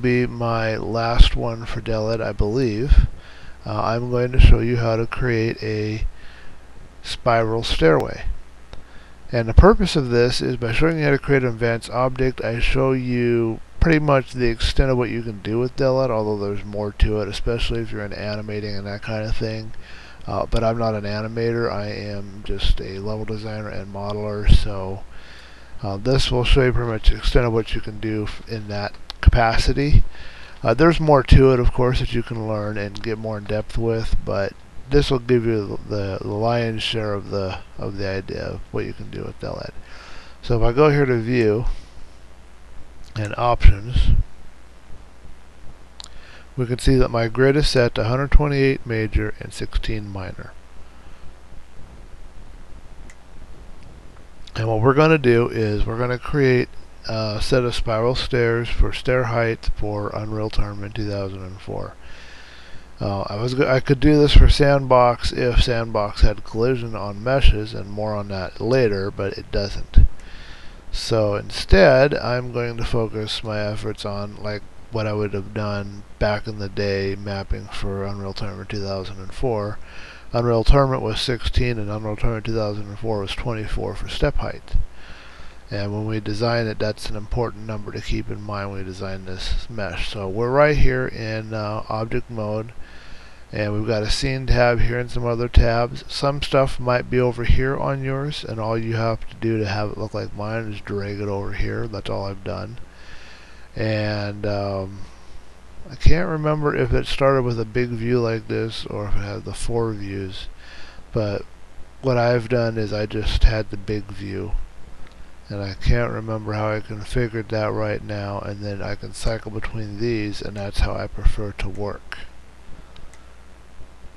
be my last one for DeleD, I believe. I'm going to show you how to create a spiral stairway. And the purpose of this is by showing you how to create an advanced object, I show you pretty much the extent of what you can do with DeleD, although there's more to it, especially if you're into animating and that kind of thing. But I'm not an animator, I am just a level designer and modeler, so this will show you pretty much the extent of what you can do in that capacity. There's more to it, of course, that you can learn and get more in depth with, but this will give you the lion's share of the idea of what you can do with DeleD. So if I go here to View and Options, we can see that my grid is set to 128 major and 16 minor. And what we're going to do is we're going to create a set of spiral stairs for stair height for Unreal Tournament 2004. I could do this for Sandbox if Sandbox had collision on meshes, and more on that later, but it doesn't. So instead, I'm going to focus my efforts on like what I would have done back in the day mapping for Unreal Tournament 2004. Unreal Tournament was 16 and Unreal Tournament 2004 was 24 for step height. And when we design it, that's an important number to keep in mind when we design this mesh. So we're right here in object mode, and we've got a scene tab here and some other tabs. Some stuff might be over here on yours, and all you have to do to have it look like mine is drag it over here. That's all I've done. And I can't remember if it started with a big view like this or if it had the 4 views, but what I've done is I just had the big view, and I can't remember how I configured that right now, and then I can cycle between these, and that's how I prefer to work.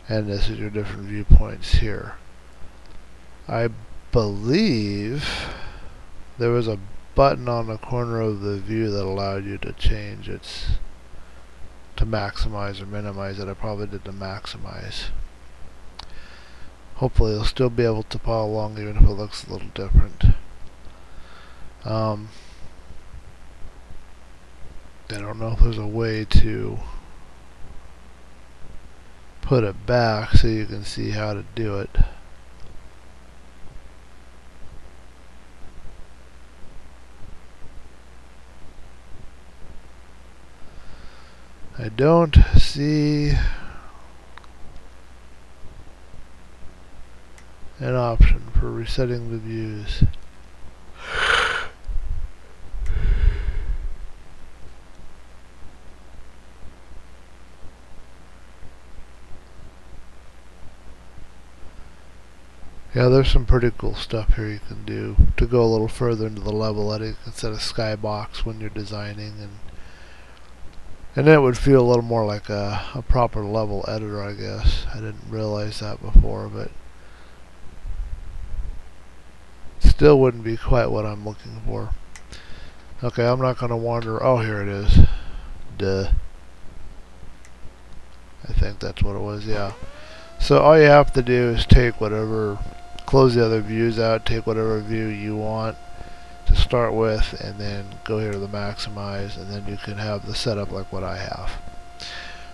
And this is your different viewpoints here. I believe there was a button on the corner of the view that allowed you to change its to maximize or minimize it. I probably did the maximize. Hopefully you'll still be able to follow along even if it looks a little different. I don't know if there's a way to put it back so you can see how to do it. I don't see an option for resetting the views. Yeah, there's some pretty cool stuff here you can do to go a little further into the level editing instead of skybox when you're designing, and then it would feel a little more like a proper level editor, I guess. I didn't realize that before, but still wouldn't be quite what I'm looking for. Okay, I'm not going to wander. Oh, here it is. Duh. I think that's what it was, yeah. So all you have to do is take whatever, close the other views out, take whatever view you want to start with, and then go here to the maximize, and then you can have the setup like what I have.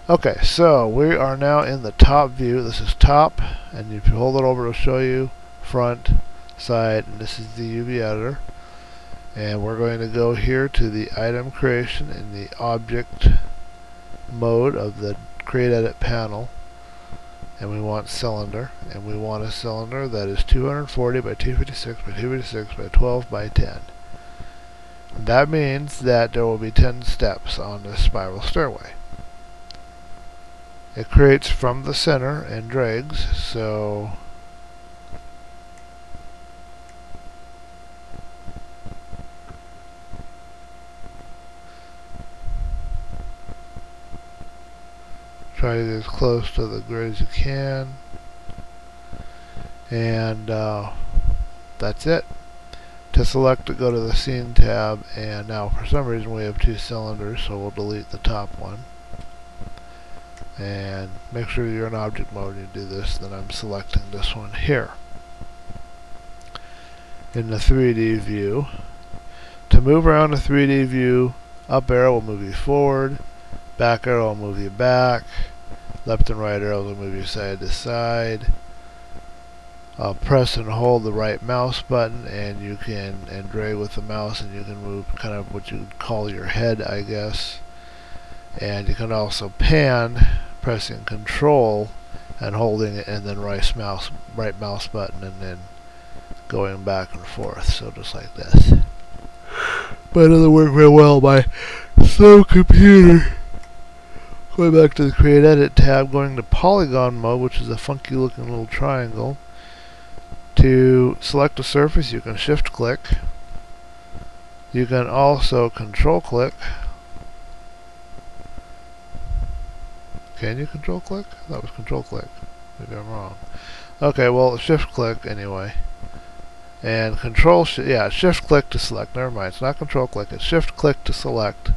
Okay, so we are now in the top view. This is top, and if you hold it over, it'll show you front, side, and this is the UV editor. And we're going to go here to the item creation in the object mode of the create edit panel, and we want cylinder, and we want a cylinder that is 240 by 256 by 256 by 12 by 10. And that means that there will be 10 steps on this spiral stairway. It creates from the center and drags, so try to get as close to the grid as you can, and that's it. To select it, go to the scene tab, and now for some reason we have 2 cylinders, so we'll delete the top one. And make sure you're in object mode when you do this. Then I'm selecting this one here. In the 3D view, to move around the 3D view, Up arrow will move you forward. Back arrow will move you back. Left and right arrows will move you side to side. Press and hold the right mouse button, and you can drag with the mouse, and you can move kind of what you would call your head, I guess. And you can also pan, pressing Control and holding it, and then right mouse button, and then going back and forth. So just like this. But it doesn't work very well on my slow computer. Going back to the Create Edit tab, going to Polygon Mode, which is a funky looking little triangle. To select a surface, you can Shift click. You can also Control click. Can you Control click? That was Control click. Maybe I'm wrong. Okay, well, Shift click anyway. And Shift click to select. Never mind, it's not Control click, it's Shift click to select.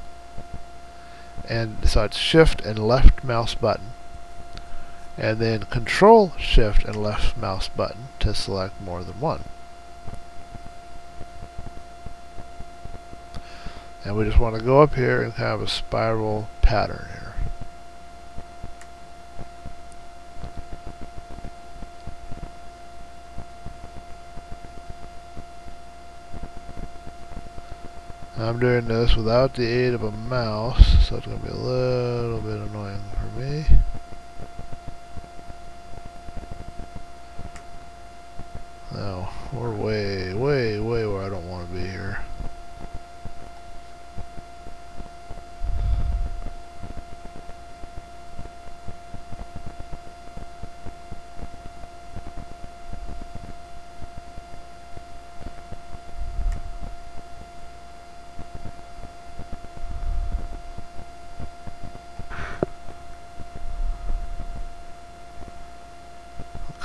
And so it's Shift and left mouse button. And then Control, Shift, and left mouse button to select more than one. And we just want to go up here and have a spiral pattern here. I'm doing this without the aid of a mouse, so it's going to be a little bit annoying for me. No, we're way where I don't want to be here.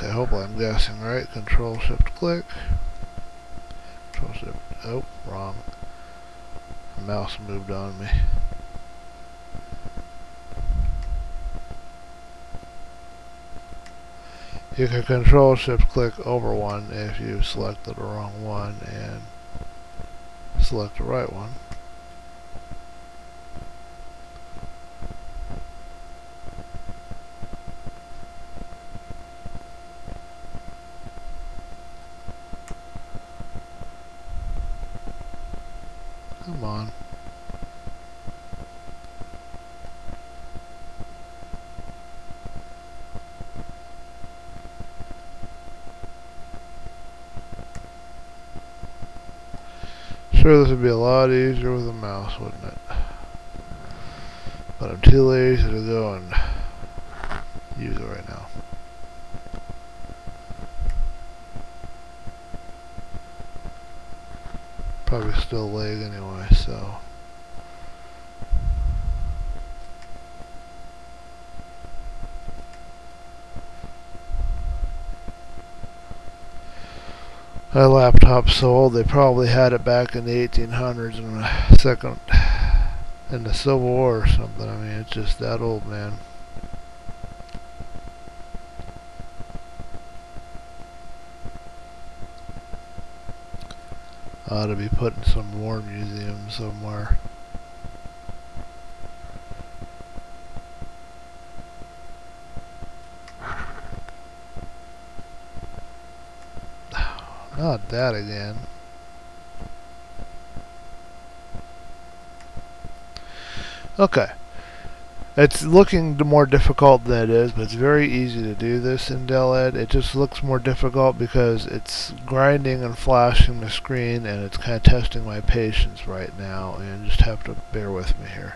Okay, hopefully I'm guessing right. Control Shift click. Control Shift. Oh, wrong. The mouse moved on me. You can Control Shift click over one if you selected the wrong one and select the right one. Come on. Sure, this would be a lot easier with a mouse, wouldn't it? But I'm too lazy to go and use it right now. Probably still lag anyway, so. My laptop's so old, they probably had it back in the 1800s in the Civil War or something. I mean, it's just that old, man. Ought to be put in some war museum somewhere. Not that again. Okay. It's looking more difficult than it is, but it's very easy to do this in DeleD. It just looks more difficult because it's grinding and flashing the screen, and it's kind of testing my patience right now, and just have to bear with me here.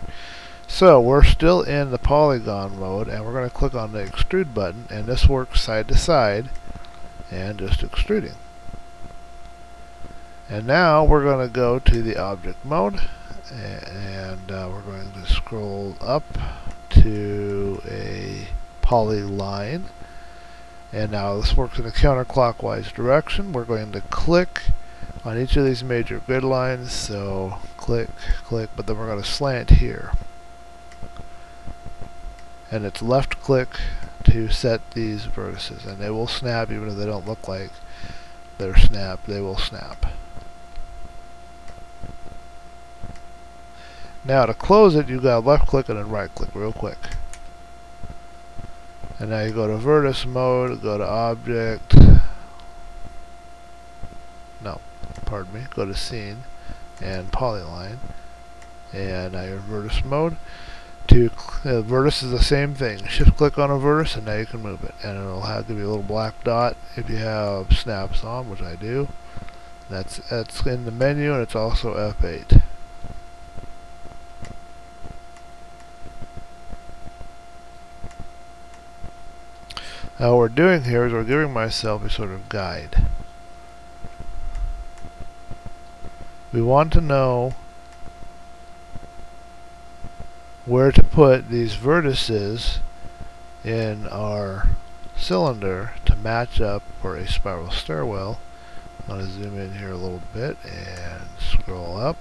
So we're still in the polygon mode, and we're going to click on the extrude button, and this works side to side and just extruding. And now we're going to go to the object mode, and we're going to scroll up to a polyline. And now this works in a counterclockwise direction. We're going to click on each of these major grid lines. So click, click, but then we're going to slant here. And it's left click to set these vertices. And they will snap even if they don't look like they're snapped. They will snap. Now to close it, you got left click and then right click real quick. And now you go to Vertex Mode, go to Object, no, pardon me, go to Scene and Polyline, and now you're in Vertex Mode. Vertex is the same thing. Shift click on a vertex and now you can move it, and it'll give you a little black dot if you have snaps on, which I do. That's in the menu, and it's also F8. Now what we're doing here is we're giving myself a sort of guide. We want to know where to put these vertices in our cylinder to match up for a spiral stairwell. I'm going to zoom in here a little bit and scroll up.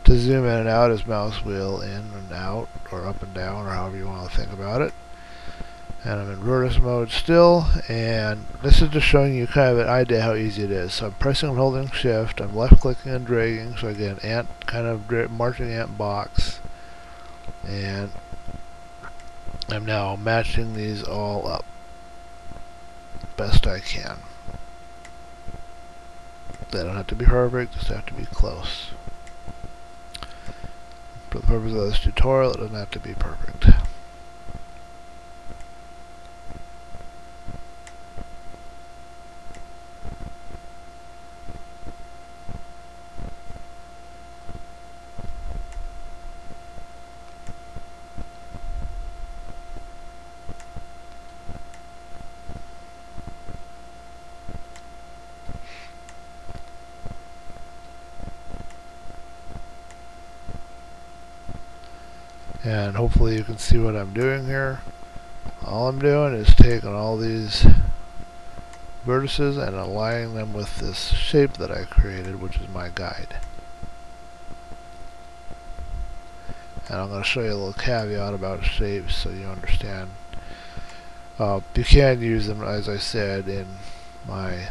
To zoom in and out is mouse wheel in and out, or up and down, or however you want to think about it. And I'm in Vertex Mode still, and this is just showing you kind of an idea how easy it is. So I'm pressing and holding Shift, I'm left clicking and dragging, so again, kind of marching ant box, and I'm now matching these all up best I can. They don't have to be perfect, just have to be close. For the purpose of this tutorial, it doesn't have to be perfect. And hopefully you can see what I'm doing here. All I'm doing is taking all these vertices and aligning them with this shape that I created, which is my guide. And I'm going to show you a little caveat about shapes so you understand. You can use them, as I said, in my,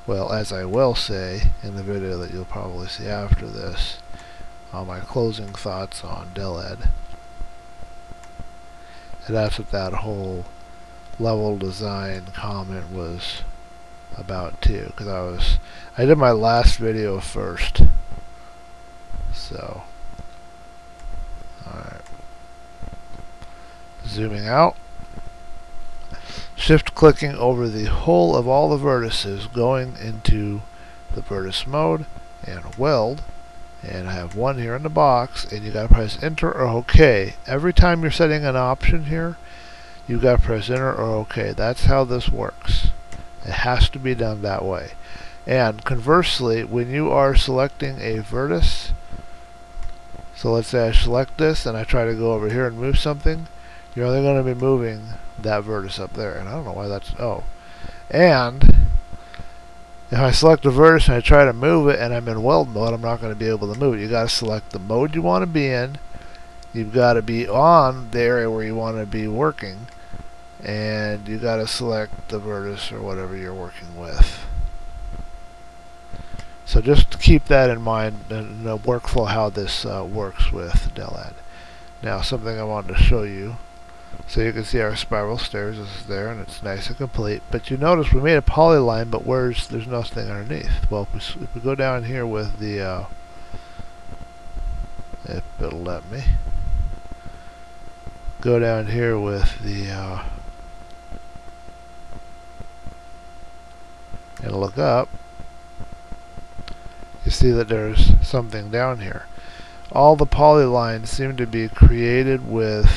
well, as I will say in the video that you'll probably see after this, my closing thoughts on DeleD. And that's what that whole level design comment was about too, because I did my last video first. So, alright. Zooming out. Shift clicking over the whole of all the vertices going into the Vertex Mode and weld. And I have one here in the box, and you gotta press enter or OK. Every time you're setting an option here, you gotta press enter or OK. That's how this works. It has to be done that way. And conversely, when you are selecting a vertex, so let's say I select this and I try to go over here and move something, you're only going to be moving that vertex up there. And I don't know why that's, and if I select a vertex and I try to move it and I'm in weld mode, I'm not going to be able to move it. You got to select the mode you want to be in. You've got to be on the area where you want to be working, and you got to select the vertex or whatever you're working with. So just keep that in mind in the workflow how this works with DeleD. Now something I wanted to show you. So you can see our spiral stairs is there, and it's nice and complete. But you notice we made a polyline, but there's nothing underneath. Well, if we go down here with the, if it'll let me, go down here with the, and look up, you see that there's something down here. All the polylines seem to be created with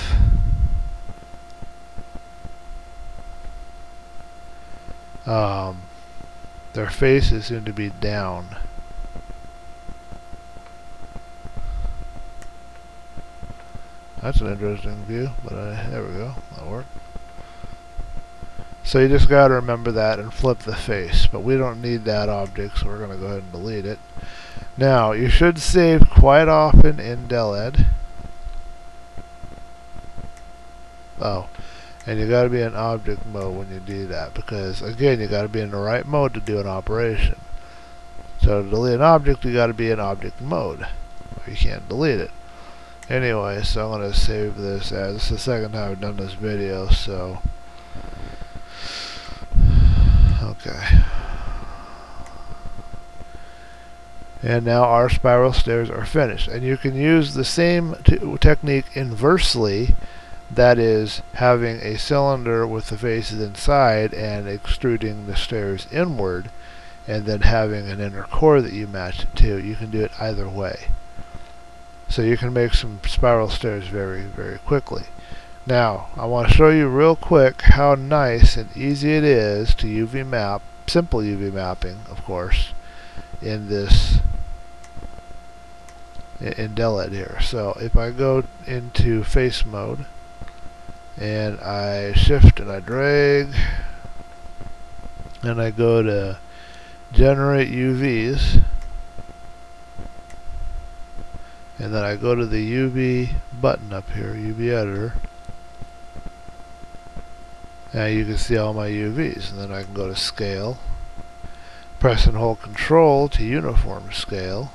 their faces seem to be down. That's an interesting view, but there we go, that'll work. So you just got to remember that and flip the face, but we don't need that object, so we're going to go ahead and delete it. Now, you should save quite often in DeleD. Oh, and you got to be in object mode when you do that, because again, you got to be in the right mode to do an operation. So to delete an object, you got to be in object mode. you can't delete it. Anyway, so I'm going to save this as, this is the second time I've done this video, so okay. And now our spiral stairs are finished. And you can use the same technique inversely, that is, having a cylinder with the faces inside and extruding the stairs inward, and then having an inner core that you match it to. You can do it either way. So you can make some spiral stairs very, very quickly. Now, I want to show you real quick how nice and easy it is to UV map, simple UV mapping, of course, in this, in DeleD here. So if I go into face mode, and I shift and I drag, and I go to generate UVs, and then I go to the UV button up here, UV editor. Now you can see all my UVs, and then I can go to scale, press and hold control to uniform scale,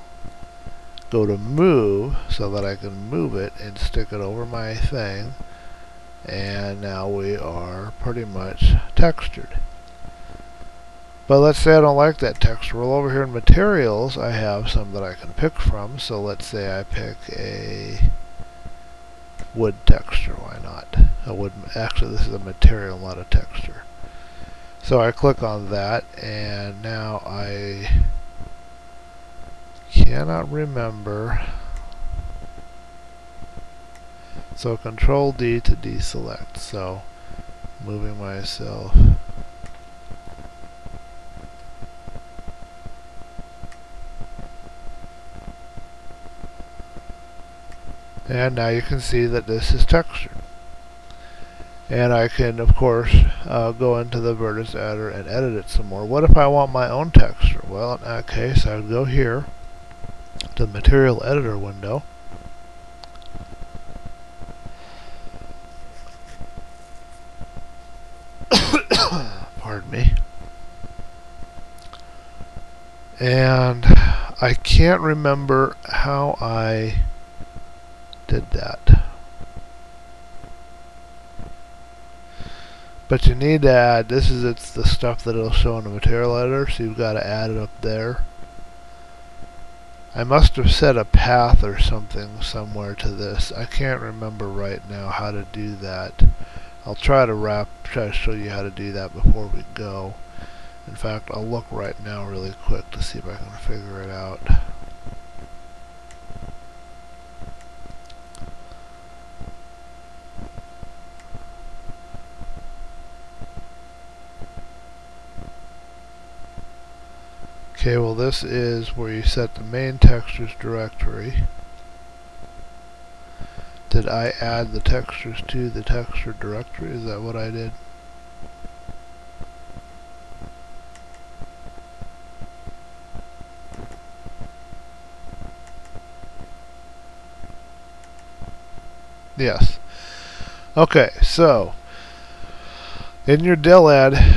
go to move so that I can move it and stick it over my thing, and now we are pretty much textured. But let's say I don't like that texture. Well, over here in materials I have some that I can pick from, so let's say I pick a wood texture. Why not? A wood, actually this is a material, not a texture. So I click on that, and now I cannot remember. So Control D to deselect. So moving myself. And now you can see that this is textured. And I can, of course, go into the vertex editor and edit it some more. What if I want my own texture? Well, in that case, I would go here to the material editor window. Pardon me. And I can't remember how I did that. But you need to add, it's the stuff that it'll show in the material editor, so you've got to add it up there. I must have set a path or something somewhere to this. I can't remember right now how to do that. I'll try to show you how to do that before we go. In fact, I'll look right now really quick to see if I can figure it out. Okay, well this is where you set the main textures directory. Did I add the textures to the texture directory? Is that what I did? Yes. Okay, so in your DeleD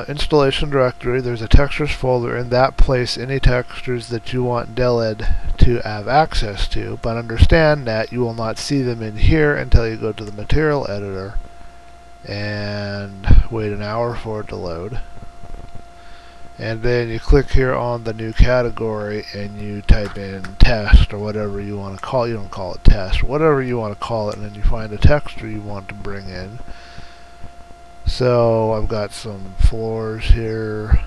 installation directory, there's a textures folder. In that, place any textures that you want DeleD to have access to, but understand that you will not see them in here until you go to the material editor and wait an hour for it to load. And then you click here on the new category and you type in test or whatever you want to call it. You don't call it test, whatever you want to call it, and then you find a texture you want to bring in. So I've got some floors here.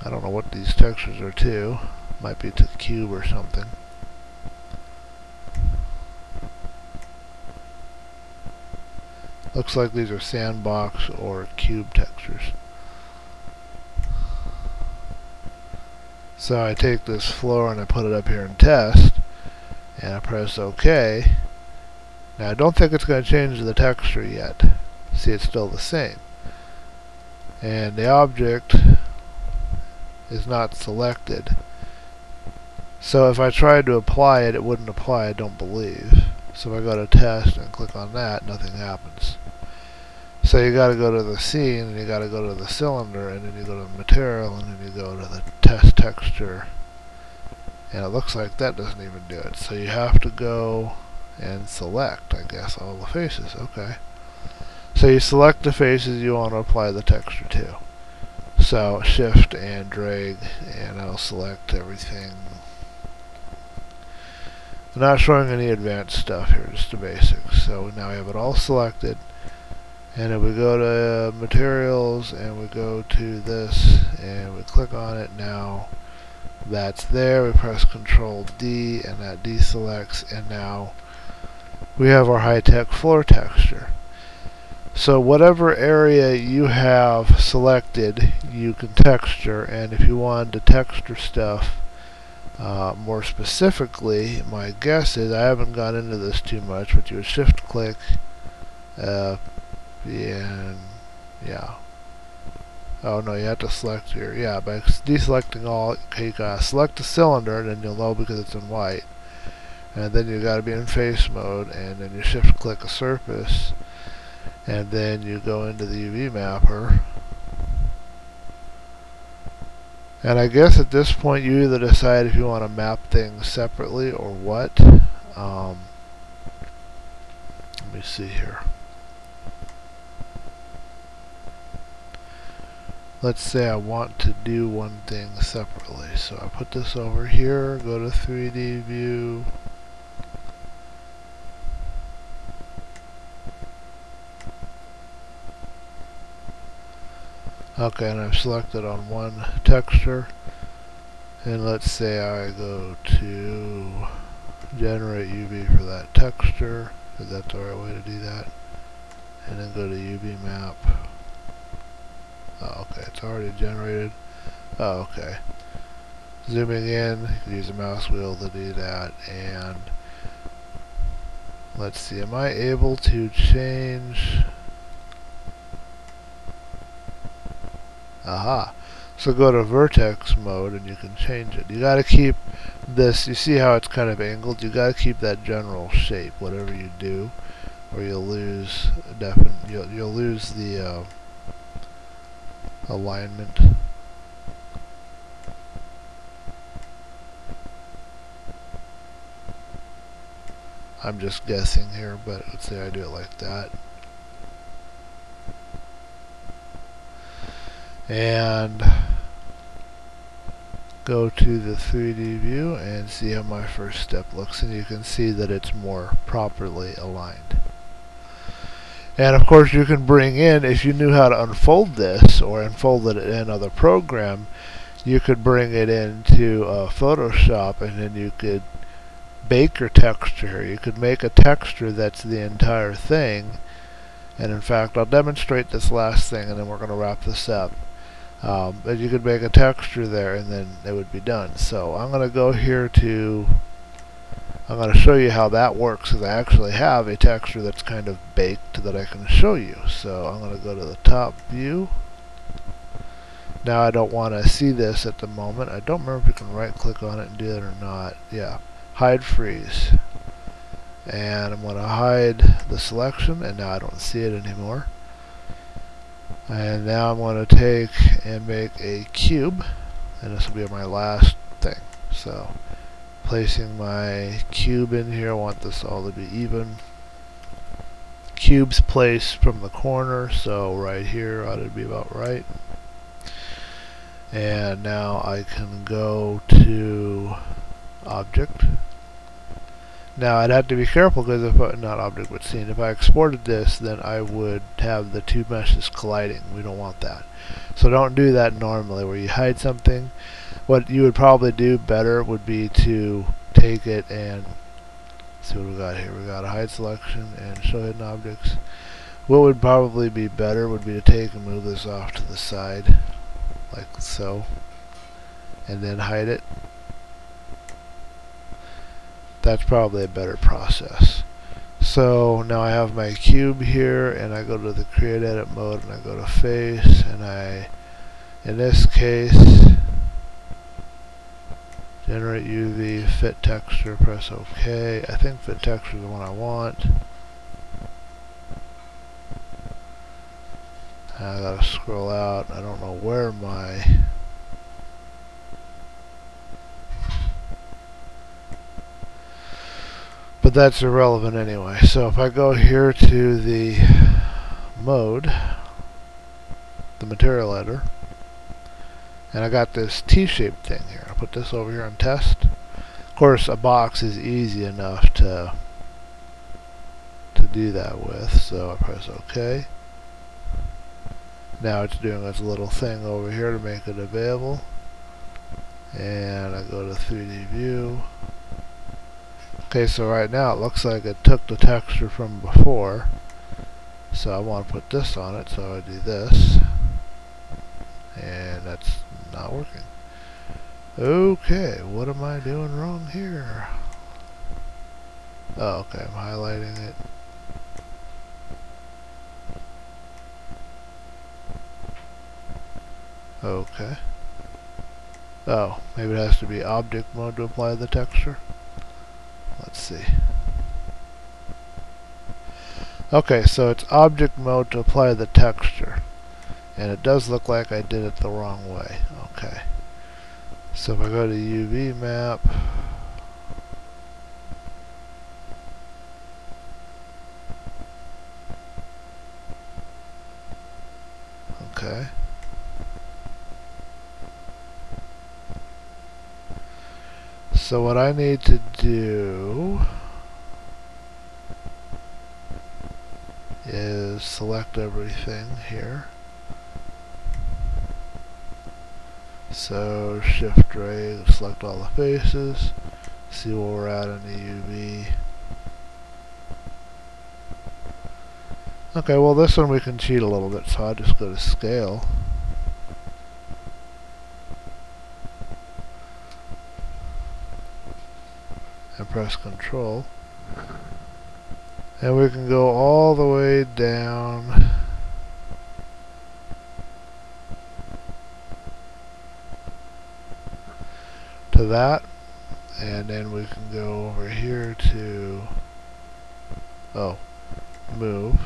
I don't know what these textures are to. Might be to the cube or something. Looks like these are sandbox or cube textures. So I take this floor and I put it up here in test, and I press OK. Now I don't think it's going to change the texture yet. See, it's still the same. And the object is not selected. So if I tried to apply it, it wouldn't apply, I don't believe. So if I go to test and click on that, nothing happens. So you got to go to the scene, and you got to go to the cylinder, and then you go to the material, and then you go to the test texture, And it looks like that doesn't even do it. So you have to go and select, I guess, all the faces. Okay. So you select the faces you want to apply the texture to. So shift and drag, and I'll select everything. I'm not showing any advanced stuff here, just the basics. So now we have it all selected. And if we go to materials and we go to this and we click on it now, that's there. We press Control D and that deselects, and now we have our high-tech floor texture. So whatever area you have selected, you can texture, and if you wanted to texture stuff more specifically, my guess is, I haven't gone into this too much, but you would shift click and yeah. Oh no, you have to select your, yeah, by deselecting all, okay, you gotta select the cylinder, and then you'll know because it's in white. And then you gotta be in face mode, and then you shift click a surface, and then you go into the UV mapper. And I guess at this point you either decide if you want to map things separately or what. Let me see here. Let's say I want to do one thing separately. So I put this over here, go to 3D view. Okay, and I've selected on one texture. And let's say I go to generate UV for that texture. Is that the right way to do that? And then go to UV map. Oh, okay, it's already generated. Oh, okay. Zooming in, you can use the mouse wheel to do that. And let's see, am I able to change? Aha. So go to Vertex Mode and you can change it. You gotta keep this, you see how it's kind of angled? You gotta keep that general shape, whatever you do, or you'll lose you'll lose the alignment. I'm just guessing here, but let's say I do it like that. And go to the 3D view and see how my first step looks, and you can see that it's more properly aligned. And of course you can bring in, if you knew how to unfold this or unfold it in another program, you could bring it into Photoshop, and then you could bake your texture. You could make a texture that's the entire thing. And in fact, I'll demonstrate this last thing and then we're going to wrap this up. But you could make a texture there and then it would be done. So I'm going to go here to, I'm going to show you how that works, because I actually have a texture that's kind of baked that I can show you. So I'm going to go to the top view. Now I don't want to see this at the moment. I don't remember if you can right click on it and do it or not. Yeah, hide freeze. And I'm going to hide the selection, and now I don't see it anymore. And now I'm going to take and make a cube, and this will be my last thing. So placing my cube in here, I want this all to be even. Cube's placed from the corner, so right here ought to be about right. And now I can go to object. Now I'd have to be careful, because if I, not object but scene, if I exported this, then I would have the two meshes colliding. We don't want that. So don't do that normally where you hide something. What you would probably do better would be to take it and see what we got here. We got a hide selection and show hidden objects. What would probably be better would be to take and move this off to the side like so, and then hide it. That's probably a better process. So now I have my cube here, and I go to the create edit mode and I go to face, and I, in this case, generate UV, fit texture, press OK. I think fit texture is the one I want. I gotta scroll out. I don't know where my but that's irrelevant anyway. So if I go here to the mode, the material editor, and I got this T-shaped thing here. I'll put this over here on test. Of course, a box is easy enough to do that with, so I press OK. Now it's doing its little thing over here to make it available, and I go to 3D view. Okay, so right now it looks like it took the texture from before, so I want to put this on it, so I do this, and that's not working. Okay, what am I doing wrong here? Oh, okay, I'm highlighting it. Okay. Oh, maybe it has to be object mode to apply the texture. Let's see. Okay, so it's object mode to apply the texture. And it does look like I did it the wrong way. Okay. So if I go to UV map, okay. So what I need to do is select everything here. So shift right, select all the faces, see where we're at in the UV. Okay, well this one we can cheat a little bit, so I'll just go to scale. And press Control. And we can go all the way down to that, and then we can go over here to move,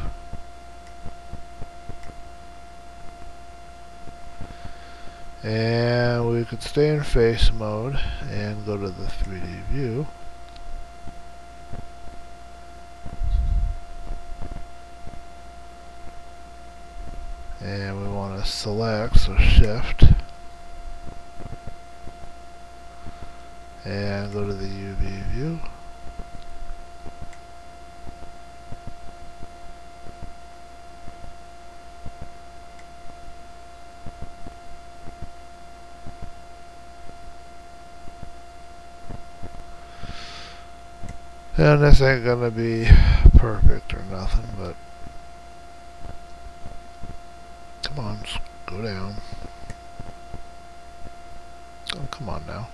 and we could stay in face mode and go to the 3D view. And we want to select, so shift, and go to the UV view. And this ain't gonna be perfect or nothing, but come on, just go down. Oh, come on now.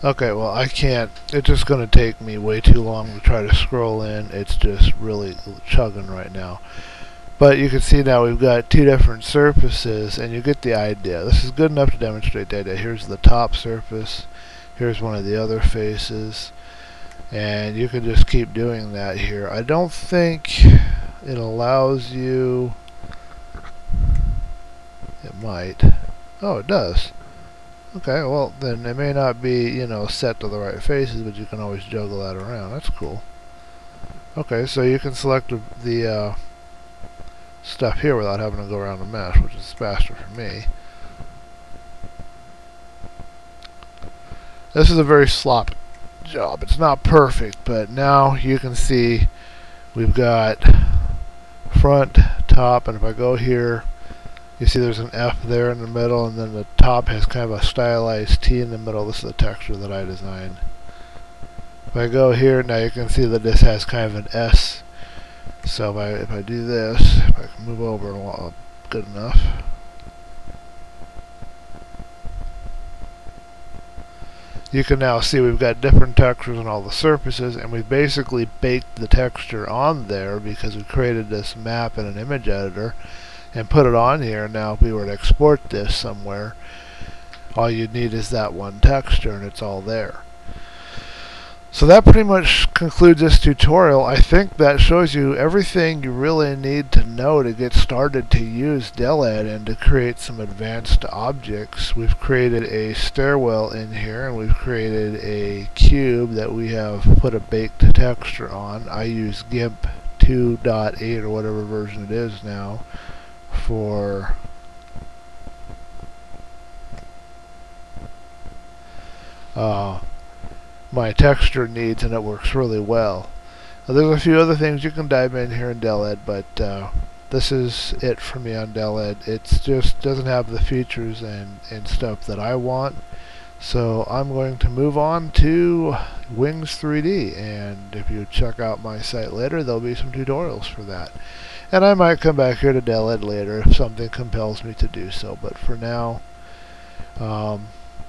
Okay, well I can't, it's just going to take me way too long to try to scroll in. It's just really chugging right now. But you can see now we've got two different surfaces, and you get the idea. This is good enough to demonstrate the idea. Here's the top surface, here's one of the other faces, and you can just keep doing that here. I don't think it allows you, it might, oh it does. Okay, well then it may not be, you know, set to the right faces, but you can always juggle that around. That's cool. Okay, so you can select the stuff here without having to go around the mesh, which is faster for me. This is a very sloppy job. It's not perfect, but now you can see we've got front, top, and if I go here, you see there's an F there in the middle, and then the top has kind of a stylized T in the middle. This is the texture that I designed. If I go here, now you can see that this has kind of an S. So if I do this, if I can move over good enough, you can now see we've got different textures on all the surfaces, and we've basically baked the texture on there because we created this map in an image editor and put it on here. Now if we were to export this somewhere, all you'd need is that one texture and it's all there. So that pretty much concludes this tutorial. I think that shows you everything you really need to know to get started to use DeleD and to create some advanced objects. We've created a stairwell in here, and we've created a cube that we have put a baked texture on. I use GIMP 2.8 or whatever version it is now for my texture needs, and it works really well. Now, there's a few other things you can dive in here in DeleD, but this is it for me on DeleD. It just doesn't have the features and stuff that I want. So I'm going to move on to Wings 3D, and if you check out my site later, there'll be some tutorials for that. And I might come back here to DeleD later if something compels me to do so, but for now,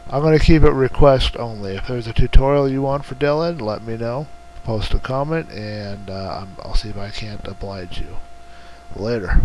I'm going to keep it request only. If there's a tutorial you want for DeleD, let me know. Post a comment, and I'll see if I can't oblige you. Later.